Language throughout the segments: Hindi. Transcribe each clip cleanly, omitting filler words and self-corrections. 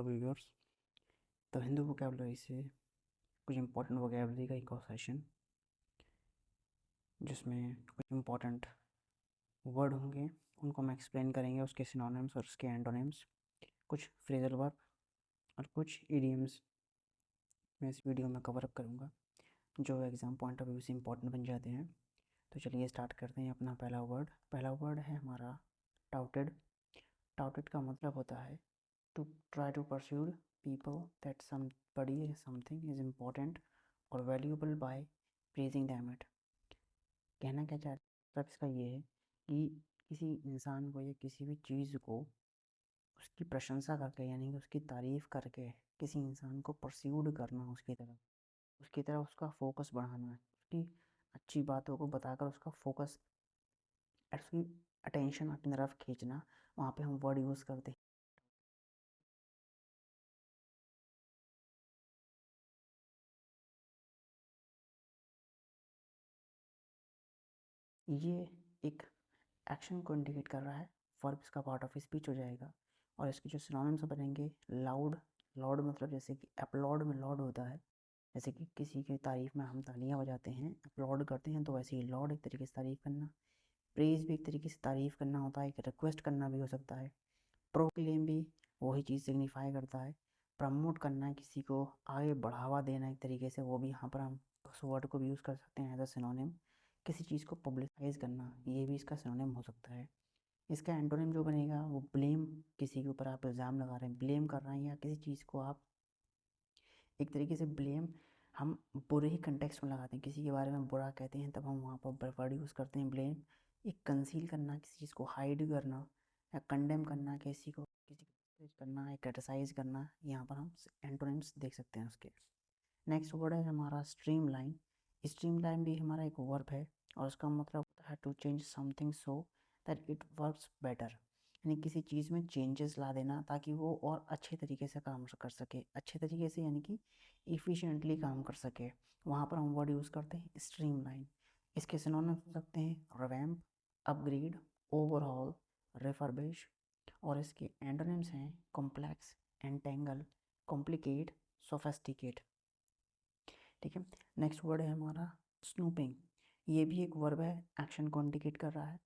व्यूअर्स। तो हिंदू वोकेबलरी से कुछ इंपॉर्टेंट वोकेबलरी का एक और सेशन जिसमें कुछ इंपॉर्टेंट वर्ड होंगे, उनको हम एक्सप्लेन करेंगे, उसके सिनोनिम्स और उसके एंटोनिम्स, कुछ फ्रेजल वर्ब और कुछ इडियम्स मैं इस वीडियो में कवर अप करूँगा जो एग्ज़ाम पॉइंट ऑफ व्यू से इंपॉर्टेंट बन जाते हैं। तो चलिए स्टार्ट करते हैं। अपना पहला वर्ड है हमारा टाउटेड। टाउटेड का मतलब होता है to try to persuade people that somebody something is important or valuable by praising them it। कहना क्या चाहते मतलब इसका ये है कि किसी इंसान को या किसी भी चीज़ को उसकी प्रशंसा करके यानी कि उसकी तारीफ़ करके किसी इंसान को परस्यूड करना, उसकी तरफ उसका फोकस बढ़ाना, उसकी अच्छी बातों को बताकर उसका फोकस, उसकी अटेंशन अपनी तरफ खींचना, वहाँ पे हम वर्ड यूज़ करते हैं। ये एक एक्शन को इंडिकेट कर रहा है, वर्ब इसका पार्ट ऑफ स्पीच हो जाएगा। और इसके जो सिनोनिम्स बनेंगे, लाउड। लाउड मतलब जैसे कि अपलॉड में लॉड होता है, जैसे कि किसी की तारीफ़ में हम तालियां बजाते हैं, अपलॉड करते हैं, तो वैसे ही लॉड एक तरीके से तारीफ़ करना। प्रेज़ भी एक तरीके से तारीफ़ करना होता है, एक रिक्वेस्ट करना भी हो सकता है। प्रोक्लेम भी वही चीज़ सिग्निफाई करता है। प्रमोट करना है, किसी को आगे बढ़ावा देना एक तरीके से, वो भी यहाँ पर हम उस वर्ड को भी यूज़ कर सकते हैं एज अ सिनोनिम। किसी चीज़ को पब्लिसाइज करना, ये भी इसका सिनोनिम हो सकता है। इसका एंटोनिम जो बनेगा वो ब्लेम। किसी के ऊपर आप इल्ज़ाम लगा रहे हैं, ब्लेम कर रहे हैं, या किसी चीज़ को आप एक तरीके से ब्लेम हम बुरे ही कंटेक्स्ट में लगाते हैं, किसी के बारे में बुरा कहते हैं तब हम वहाँ पर वर्ड यूज़ करते हैं ब्लेम। एक कंसील करना, किसी चीज़ को हाइड करना, या कंडेम करना, किसी को करना, या क्रिटिसाइज करना, यहाँ पर हम एंटोनिम्स देख सकते हैं उसके। नेक्स्ट वर्ड है हमारा स्ट्रीम लाइन। स्ट्रीम लाइन भी हमारा एक वर्ब है और उसका मतलब होता है to change something so that it works better, यानी किसी चीज़ में चेंजेस ला देना ताकि वो और अच्छे तरीके से काम कर सके, अच्छे तरीके से यानी कि इफ़िशिएंटली काम कर सके। वहाँ पर हम वर्ड यूज़ करते हैं स्ट्रीम लाइन। इसके सिनोनिम्स हो सकते हैं रिवैम्प, अपग्रेड, ओवरहॉल, रिफर्बिश। और इसके एंटोनिम्स हैं कॉम्प्लेक्स, एंटेंगल, कॉम्प्लिकेट, सोफेस्टिकेट। ठीक है। नेक्स्ट वर्ड है हमारा स्नूपिंग। ये भी एक वर्ब है, एक्शन को इंडिकेट कर रहा है।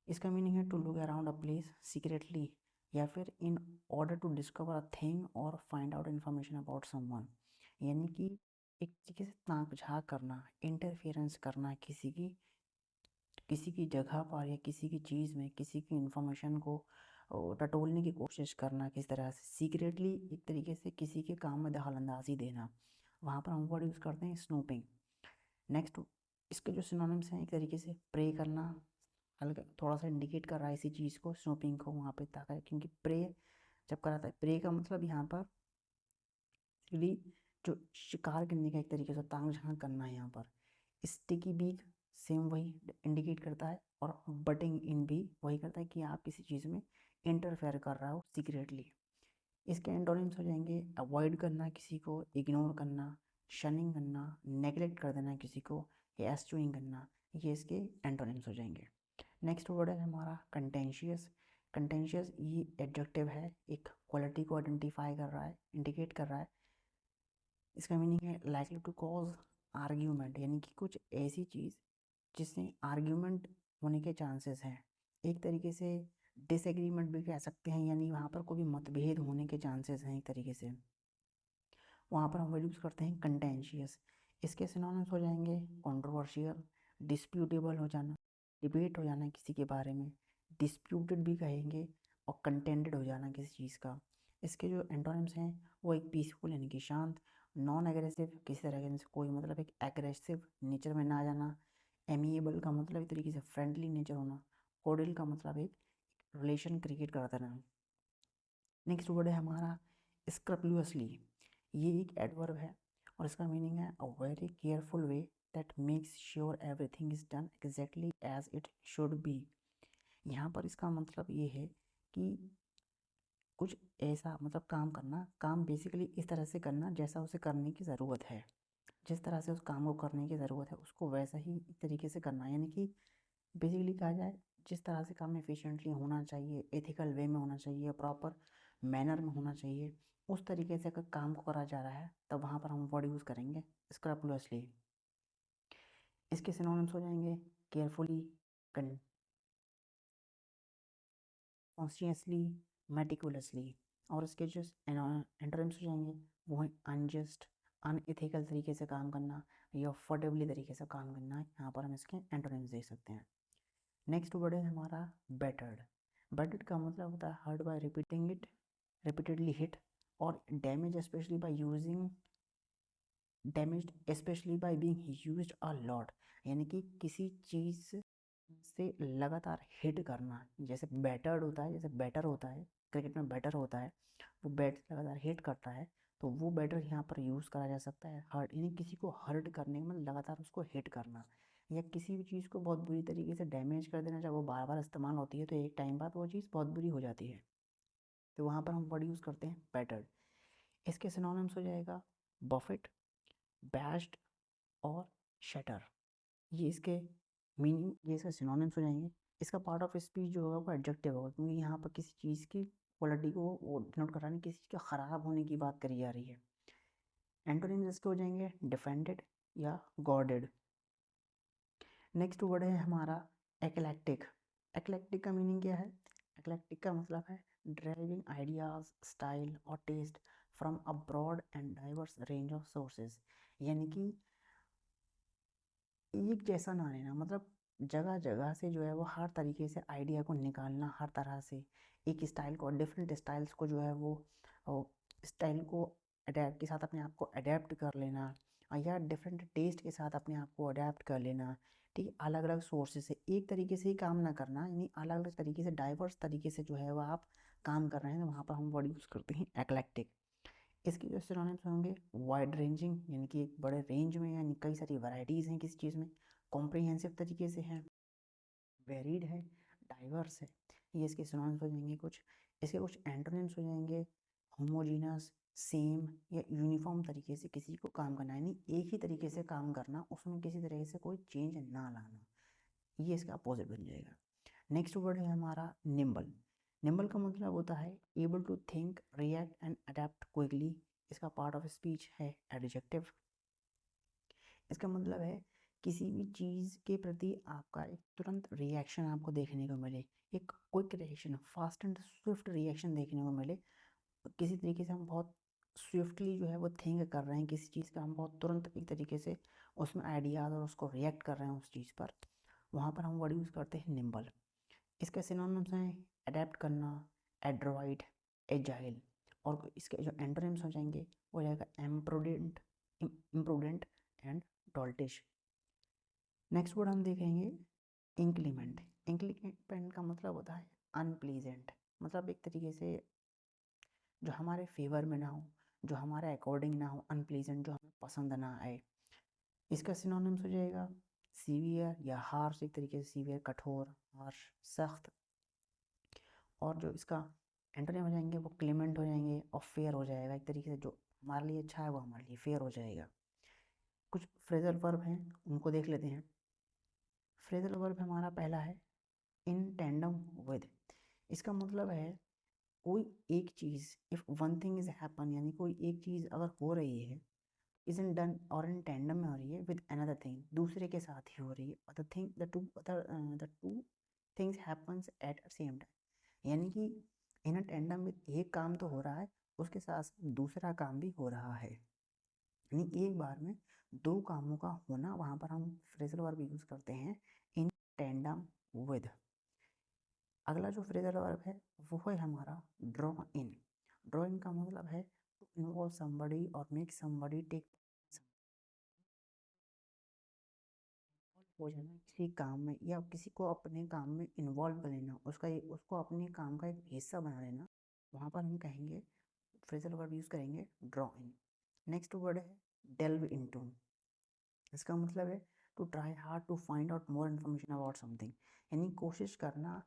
इसका मीनिंग है to look around a place secretly, या फिर in order to discover a thing or find out information about someone, यानी कि एक तरीके से ताक झाँक करना, इंटरफेरेंस करना, किसी की जगह पर या किसी की चीज़ में किसी की इन्फॉर्मेशन को टटोलने की कोशिश करना, किस तरह से सीक्रेटली एक तरीके से किसी के काम में दखलंदाजी देना, वहाँ पर हम वर्ड यूज़ करते हैं स्नूपिंग। नेक्स्ट इसके जो सिनोनिम्स हैं, एक तरीके से प्रे करना, हल्का थोड़ा सा इंडिकेट कर रहा है इसी चीज़ को, स्नूपिंग को वहाँ पे ताकत, क्योंकि प्रे जब कराता है, प्रे का मतलब यहाँ पर जो शिकार करने का एक तरीके से ताक झांक करना है। यहाँ पर स्टिकी बीक सेम वही इंडिकेट करता है, और बटिंग इन भी वही करता है कि आप किसी चीज़ में इंटरफेयर कर रहा हो सीक्रेटली। इसके एंटोनिम्स हो जाएंगे अवॉइड करना, किसी को इग्नोर करना, शनिंग करना, नेगलेक्ट कर देना किसी को, या एस्चुइंग करना, ये इसके एंटोनिम्स हो जाएंगे। नेक्स्ट वर्ड है हमारा कंटेंशियस। कंटेंशियस ये एडजेक्टिव है, एक क्वालिटी को आइडेंटिफाई कर रहा है, इंडिकेट कर रहा है। इसका मीनिंग है लाइकली टू कॉज आर्ग्यूमेंट, यानी कि कुछ ऐसी चीज़ जिससे आर्ग्यूमेंट होने के चांसेस हैं, एक तरीके से डिसएग्रीमेंट भी कह सकते हैं, यानी वहाँ पर कोई मतभेद होने के चांसेस हैं एक तरीके से, वहाँ पर हम वर्ड यूज़ करते हैं कंटेंशियस। इसके सिनोनिम्स हो जाएंगे कंट्रोवर्शियल, डिस्प्यूटेबल हो जाना, डिबेट हो जाना किसी के बारे में, डिस्प्यूटेड भी कहेंगे, और कंटेंडेड हो जाना किसी चीज़ का। इसके जो एंटोनिम्स हैं वो एक पीसफुल यानी कि शांत, नॉन एग्रेसिव किसी तरह से कोई मतलब एक एग्रेसिव नेचर में ना आ जाना, एमिएबल का मतलब एक तरीके से फ्रेंडली नेचर होना, कोडिल का मतलब एक रिलेशन क्रिएट करता रहना। नेक्स्ट वर्ड है हमारा स्क्रपल्यूसली। ये एक एडवर्ब है और इसका मीनिंग है a very careful way that makes sure everything is done exactly as it should be. यहाँ पर इसका मतलब ये है कि कुछ ऐसा मतलब काम करना, काम बेसिकली इस तरह से करना जैसा उसे करने की ज़रूरत है, जिस तरह से उस काम को करने की ज़रूरत है उसको वैसा ही एक तरीके से करना, यानी कि बेसिकली कहा जाए जिस तरह से काम एफिशिएंटली होना चाहिए, एथिकल वे में होना चाहिए, प्रॉपर मैनर में होना चाहिए, उस तरीके से अगर काम को करा जा रहा है तब वहाँ पर हम वर्ड यूज़ करेंगे स्क्रैपुलसली। इसके सिनोनिम्स हो जाएंगे केयरफुली, कॉन्शियसली, मेटिकुलसली। और इसके जो एंटोनिम्स हो जाएंगे वो है अनजस्ट, अनएथिकल तरीके से काम करना या अफोर्डेबली तरीके से काम करना। यहाँ पर हम इसके एंटोनिम्स देख सकते हैं। नेक्स्ट वर्ड है हमारा बेटर्ड। बेटर्ड का मतलब होता है hurt by repeating it, repeatedly hit or damage specially by using, damaged specially by being used a lot. यानी कि किसी चीज़ से लगातार हिट करना, जैसे बैटर्ड होता है, जैसे बैटर होता है क्रिकेट में, बैटर होता है वो बैट से लगातार हिट करता है, तो वो बैटर यहाँ पर यूज़ करा जा सकता है हर्ट, यानी किसी को हर्ट करने में लगातार उसको हिट करना, या किसी भी चीज़ को बहुत बुरी तरीके से डैमेज कर देना। जब वो बार बार इस्तेमाल होती है तो एक टाइम बाद वो चीज़ बहुत बुरी हो जाती है, तो वहाँ पर हम वर्ड यूज़ करते हैं बैटर्ड। इसके सिनोनिम्स हो जाएगा बफेट, बैश्ड और शटर। ये इसके मीनिंग, ये इसके सिनोनिम्स हो जाएंगे। इसका पार्ट ऑफ स्पीच जो होगा वो एडजेक्टिव होगा, क्योंकि यहाँ पर किसी चीज़ की क्वालिटी को वो डिनोट कर रहा है, किसी चीज़ के ख़राब होने की बात करी जा रही है। एंटोनिम्स इसके हो जाएंगे डिफेंडेड या गॉडेड। नेक्स्ट वर्ड है हमारा एक्लेक्टिक। एक्लेक्टिक का मीनिंग क्या है? एक्लेक्टिक का मतलब है ड्राइविंग आइडियाज, स्टाइल और taste from a broad and diverse range of sources. यानी कि एक जैसा ना लेना, मतलब जगह जगह से जो है वो हर तरीके से आइडिया को निकालना, हर तरह से एक स्टाइल को, डिफरेंट स्टाइल्स को जो है वो स्टाइल को अडेप्ट के साथ अपने आप को अडेप्ट कर लेना, या डिफरेंट टेस्ट के साथ अपने आप को अडेप्ट कर लेना। ठीक है, अलग अलग सोर्सेज से एक तरीके से ही काम ना करना, यानी अलग अलग तरीके से, डाइवर्स तरीके से जो है वो आप काम कर रहे हैं, तो वहाँ पर हम वर्ड यूज़ करते हैं एक्लेक्टिक। इसके जो सिनोनिम्स होंगे वाइड रेंजिंग, यानी कि एक बड़े रेंज में, यानी कई सारी वैरायटीज़ हैं किसी चीज़ में, कॉम्प्रिहेंसिव तरीके से है, वेरीड है, डाइवर्स है। ये इसके सिनोनिम्स हो जाएंगे कुछ। इसके कुछ एंटोनिम्स हो जाएंगे होमोजीनस, सेम या यूनिफॉर्म तरीके से किसी को काम करना, यानी एक ही तरीके से काम करना, उसमें किसी तरह से कोई चेंज ना लाना, ये इसका अपोजिट बन जाएगा। नेक्स्ट वर्ड है हमारा निम्बल। निम्बल का मतलब होता है able to think, react and adapt quickly. इसका पार्ट ऑफ स्पीच है एडजेक्टिव। इसका मतलब है किसी भी चीज़ के प्रति आपका एक तुरंत रिएक्शन आपको देखने को मिले, एक quick reaction, fast and Swift reaction देखने को मिले। किसी तरीके से हम बहुत स्विफ्टली जो है वो थिंक कर रहे हैं किसी चीज़ का, हम बहुत तुरंत एक तरीके से उसमें आइडियाज़ और उसको रिएक्ट कर रहे हैं उस चीज़ पर, वहाँ पर हम वर्ड यूज़ करते हैं निम्बल। इसके सिनोनिम्स हैं अडेप्ट करना, एड्रॉइड, एजाइल। और इसके जो एंटोनिम्स हो जाएंगे वो हो जाएगा imprudent, imprudent and doltish. Next word हम देखेंगे इंक्लीमेंट। इंक्लीमेंट का मतलब होता है अनप्लीजेंट, मतलब एक तरीके से जो हमारे फेवर में ना हो, जो हमारे अकॉर्डिंग ना हो, अनप्लीजेंट, जो हमें पसंद ना आए। इसका सिनोनिम्स हो जाएगा सीवियर या हार्श, एक तरीके से सीवियर कठोर, हार्श सख्त। और जो इसका एंटोनिम हो जाएंगे वो क्लेमेंट हो जाएंगे और फेयर हो जाएगा, एक तरीके से जो हमारे लिए अच्छा है वो हमारे लिए फेयर हो जाएगा। कुछ फ्रेजल वर्ब हैं उनको देख लेते हैं। फ्रेजल वर्ब हमारा पहला है इन टेंडम विद। इसका मतलब है कोई एक चीज़, if one thing is happen, यानी कोई एक चीज़ अगर हो रही है, इज इन डन और इन टेंडम में हो रही है विद अनदर थिंग, दूसरे के साथ ही हो रही है, the thing the two things happens at same time. यानी कि इन टेंडम में एक काम तो हो रहा है, उसके साथ साथ दूसरा काम भी हो रहा है, यानी एक बार में दो कामों का होना, वहाँ पर हम फ्रेजल वर्ब यूज़ करते हैं इन टेंडम विद। अगला जो फ्रेजल वर्ब है वो है हमारा ड्रॉ इन। ड्रॉ इन का मतलब है टू इन्वॉल्व समबडी और मेक समबडी टेक हो जाना किसी काम में, या किसी को अपने काम में इन्वॉल्व कर लेना, उसको अपने काम का एक हिस्सा बना लेना, वहाँ पर हम कहेंगे फ्रेजल वर्ब यूज़ करेंगे ड्रॉ इन। नेक्स्ट वर्ड है डेल्व इनटू। इसका मतलब है to try hard to find out more information about something, यानी कोशिश करना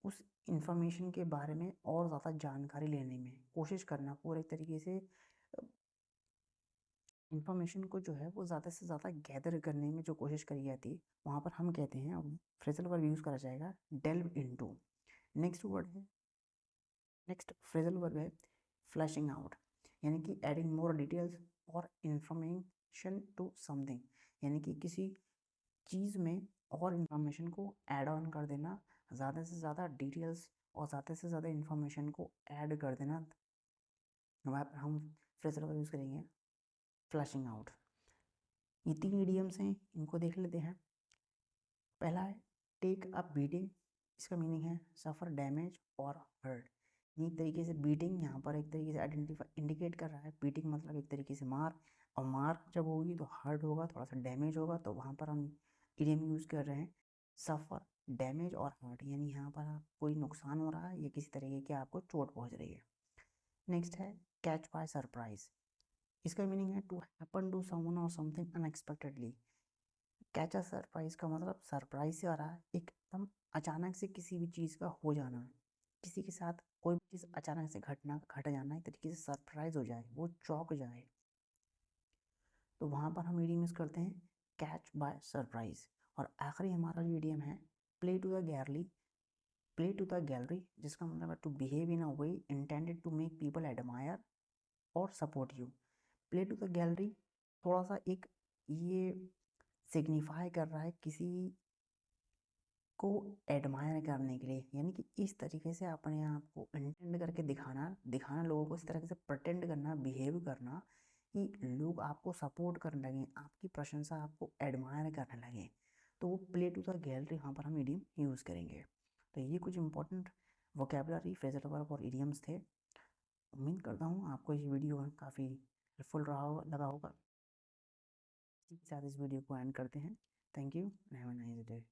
उस इंफॉर्मेशन के बारे में और ज़्यादा जानकारी लेने में, कोशिश करना पूरे तरीके से इंफॉर्मेशन को जो है वो ज़्यादा से ज़्यादा गैदर करने में जो कोशिश करी जाती है, वहाँ पर हम कहते हैं फ्रेजल वर्ब यूज़ करा जाएगा डेल्व इनटू। नेक्स्ट वर्ड है नेक्स्ट फ्रेजल वर्ब है फ्लैशिंग आउट, यानी कि एडिंग मोर डिटेल्स और इंफॉर्मेशन टू समथिंग, यानी कि किसी चीज़ में और इंफॉर्मेशन को ऐड ऑन कर देना, ज़्यादा से ज़्यादा डिटेल्स और ज़्यादा से ज़्यादा इंफॉर्मेशन को ऐड कर देना। वहाँ पर हम फ्रेजल वर्ब यूज़ करेंगे फ्लैशिंग आउट। ये 3 इडियम्स हैं, इनको देख लेते हैं। पहला है टेक अ बीटिंग, इसका मीनिंग है सफ़र डैमेज और हर्ट। एक तरीके से बीटिंग यहाँ पर एक तरीके से आइडेंटिफाई इंडिकेट कर रहा है, बीटिंग मतलब एक तरीके से मार, और मार जब होगी तो हर्ट होगा, थोड़ा सा डैमेज होगा, तो वहाँ पर हम इडियम यूज़ कर रहे हैं सफ़र डैमेज और हर्ट, यानी यहाँ पर कोई नुकसान हो रहा है या किसी तरीके की आपको चोट पहुँच रही है। नेक्स्ट है कैच बाय सरप्राइज, इसका मीनिंग है टू हैपन टू समवन और something unexpectedly. Catch a surprise का मतलब सरप्राइज से आ रहा है एकदम अचानक से किसी भी चीज़ का हो जाना, किसी के साथ कोई भी चीज़ अचानक से घट जाना, एक तरीके से सरप्राइज हो जाए, वो चौंक जाए, तो वहाँ पर हम इडियम यूज़ करते हैं कैच बाय सरप्राइज। और आखिरी हमारा जो इडियम है play to the gallery, play to the gallery, जिसका मतलब है to behave in a way intended to make people admire or support you. Play to the gallery थोड़ा सा एक ये सिग्निफाई कर रहा है किसी को एडमायर करने के लिए, यानी कि इस तरीके से अपने आप को इंटेंड करके दिखाना, दिखाना लोगों को, इस तरह से प्रटेंड करना, बिहेव करना कि लोग आपको सपोर्ट करने लगें, आपकी प्रशंसा, आपको एडमायर करने लगें, तो वो प्ले टू द गैलरी यहाँ पर हम इडियम यूज़ करेंगे। तो ये कुछ इंपॉर्टेंट वोकेबलरी, फ्रेजल वर्ब और इडियम्स थे। उम्मीद करता हूँ आपको ये वीडियो काफ़ी हेल्पफुल रहा होगा, लगा होगा। इसी के साथ इस वीडियो को एंड करते हैं। Thank you and have a nice day.